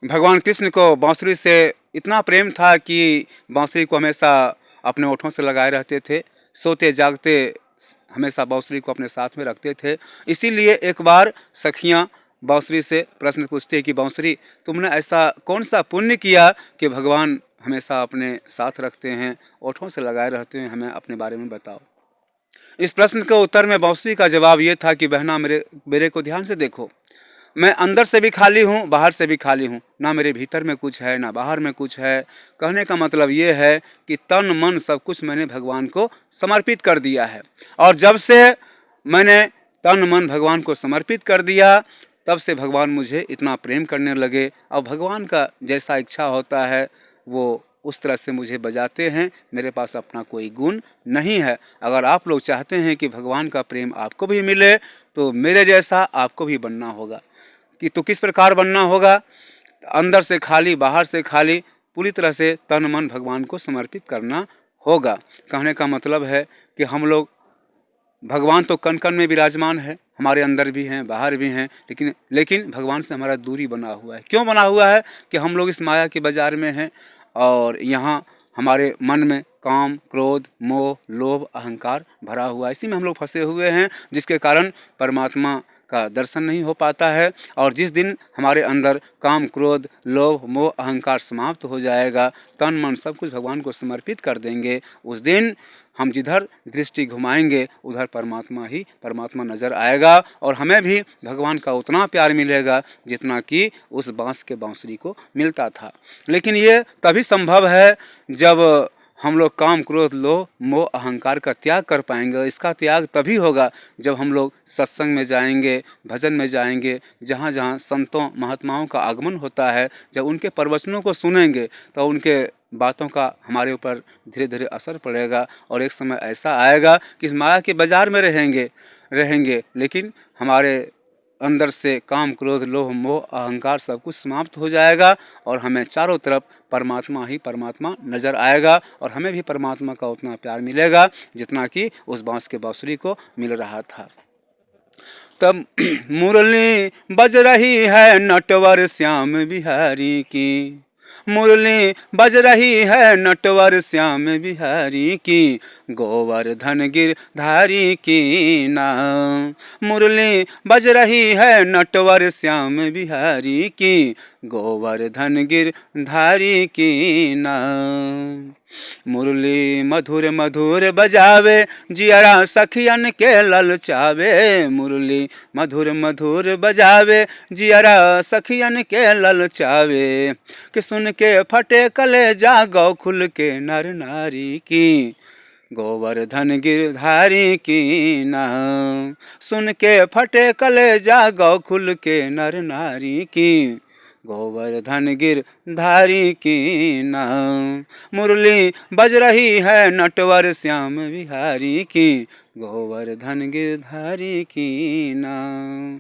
भगवान कृष्ण को बांसुरी से इतना प्रेम था कि बांसुरी को हमेशा अपने ओठों से लगाए रहते थे, सोते जागते हमेशा बांसुरी को अपने साथ में रखते थे। इसीलिए एक बार सखियाँ बांसुरी से प्रश्न पूछती है कि बांसुरी, तुमने ऐसा कौन सा पुण्य किया कि भगवान हमेशा अपने साथ रखते हैं, ओठों से लगाए रहते हैं, हमें अपने बारे में बताओ। इस प्रश्न के उत्तर में बांसुरी का जवाब ये था कि बहना, मेरे मेरे को ध्यान से देखो, मैं अंदर से भी खाली हूँ, बाहर से भी खाली हूँ, ना मेरे भीतर में कुछ है ना बाहर में कुछ है। कहने का मतलब ये है कि तन मन सब कुछ मैंने भगवान को समर्पित कर दिया है। और जब से मैंने तन मन भगवान को समर्पित कर दिया, तब से भगवान मुझे इतना प्रेम करने लगे। और भगवान का जैसा इच्छा होता है वो उस तरह से मुझे बजाते हैं। मेरे पास अपना कोई गुण नहीं है। अगर आप लोग चाहते हैं कि भगवान का प्रेम आपको भी मिले, तो मेरे जैसा आपको भी बनना होगा। कि तो किस प्रकार बनना होगा? अंदर से खाली, बाहर से खाली, पूरी तरह से तन मन भगवान को समर्पित करना होगा। कहने का मतलब है कि हम लोग, भगवान तो कण कण में विराजमान है, हमारे अंदर भी हैं, बाहर भी हैं, लेकिन भगवान से हमारा दूरी बना हुआ है। क्यों बना हुआ है? कि हम लोग इस माया के बाजार में हैं और यहाँ हमारे मन में काम, क्रोध, मोह, लोभ, अहंकार भरा हुआ है। इसी में हम लोग फंसे हुए हैं, जिसके कारण परमात्मा का दर्शन नहीं हो पाता है। और जिस दिन हमारे अंदर काम, क्रोध, लोभ, मोह, अहंकार समाप्त हो जाएगा, तन मन सब कुछ भगवान को समर्पित कर देंगे, उस दिन हम जिधर दृष्टि घुमाएंगे उधर परमात्मा नज़र आएगा। और हमें भी भगवान का उतना प्यार मिलेगा जितना कि उस बांस के बांसुरी को मिलता था। लेकिन ये तभी संभव है जब हम लोग काम, क्रोध, लोभ, मोह, अहंकार का त्याग कर पाएंगे। इसका त्याग तभी होगा जब हम लोग सत्संग में जाएंगे, भजन में जाएंगे, जहाँ जहाँ संतों महात्माओं का आगमन होता है, जब उनके प्रवचनों को सुनेंगे तो उनके बातों का हमारे ऊपर धीरे धीरे असर पड़ेगा। और एक समय ऐसा आएगा कि इस माया के बाजार में रहेंगे लेकिन हमारे अंदर से काम, क्रोध, लोभ, मोह, अहंकार सब कुछ समाप्त हो जाएगा और हमें चारों तरफ परमात्मा ही परमात्मा नज़र आएगा। और हमें भी परमात्मा का उतना प्यार मिलेगा जितना कि उस बांस के बांसुरी को मिल रहा था। तब मुरली बज रही है नटवर श्याम बिहारी की, मुरली बज रही है नटवर श्याम बिहारी की, गोवर्धन गिरधारी की नाम। मुरली बज रही है नटवर श्याम बिहारी की, गोवर्धन गिरधारी की नाम। मुरली मधुर मधुर बजावे, जियरा सखियन के ललचावे। मुरली मधुर मधुर बजावे, जियरा सखियन के ललचावे। कि सुन के फटे कलेजा गौ खुल के नर नारी की, गोवर्धन गिरधारी की नाम। सुन के फटे कलेजा गौ खुल के नर नारी की, गोवर्धन गिरधारी की नाम। मुरली बज रही है नटवर श्याम बिहारी की, गोवर्धन गिरधारी की नाम।